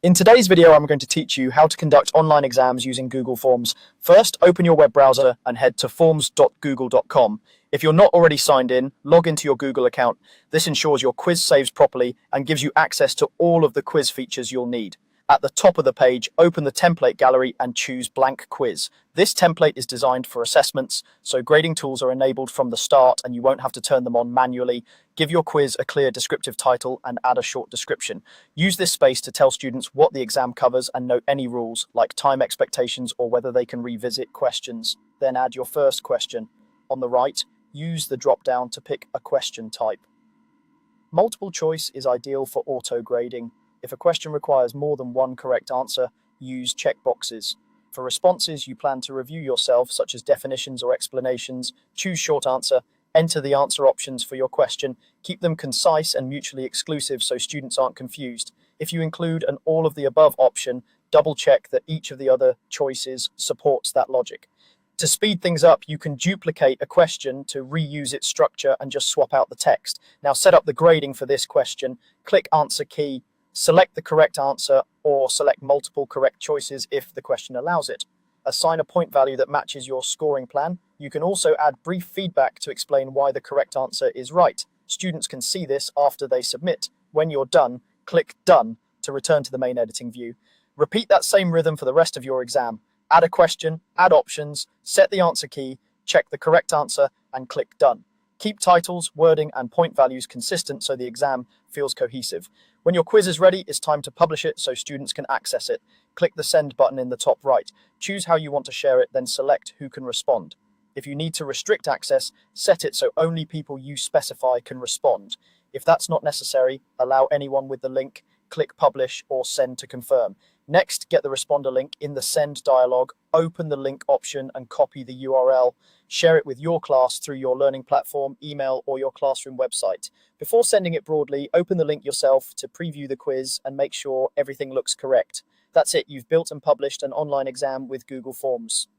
In today's video, I'm going to teach you how to conduct online exams using Google Forms. First, open your web browser and head to forms.google.com. If you're not already signed in, log into your Google account. This ensures your quiz saves properly and gives you access to all of the quiz features you'll need. At the top of the page, open the template gallery and choose blank quiz. This template is designed for assessments, so grading tools are enabled from the start and you won't have to turn them on manually. Give your quiz a clear descriptive title and add a short description. Use this space to tell students what the exam covers and note any rules, like time expectations or whether they can revisit questions. Then add your first question. On the right, use the drop-down to pick a question type. Multiple choice is ideal for auto-grading. If a question requires more than one correct answer, use checkboxes. For responses you plan to review yourself, such as definitions or explanations, choose short answer, enter the answer options for your question, keep them concise and mutually exclusive so students aren't confused. If you include an all of the above option, double check that each of the other choices supports that logic. To speed things up, you can duplicate a question to reuse its structure and just swap out the text. Now set up the grading for this question, click answer key, select the correct answer or select multiple correct choices if the question allows it. Assign a point value that matches your scoring plan. You can also add brief feedback to explain why the correct answer is right. Students can see this after they submit. When you're done, click Done to return to the main editing view. Repeat that same rhythm for the rest of your exam. Add a question, add options, set the answer key, check the correct answer, and click Done. Keep titles, wording, and point values consistent so the exam feels cohesive. When your quiz is ready, it's time to publish it so students can access it. Click the Send button in the top right. Choose how you want to share it, then select who can respond. If you need to restrict access, set it so only people you specify can respond. If that's not necessary, allow anyone with the link, click Publish or Send to confirm. Next, get the responder link in the Send dialog, open the link option and copy the URL. Share it with your class through your learning platform, email, or your classroom website. Before sending it broadly, open the link yourself to preview the quiz and make sure everything looks correct. That's it, you've built and published an online exam with Google Forms.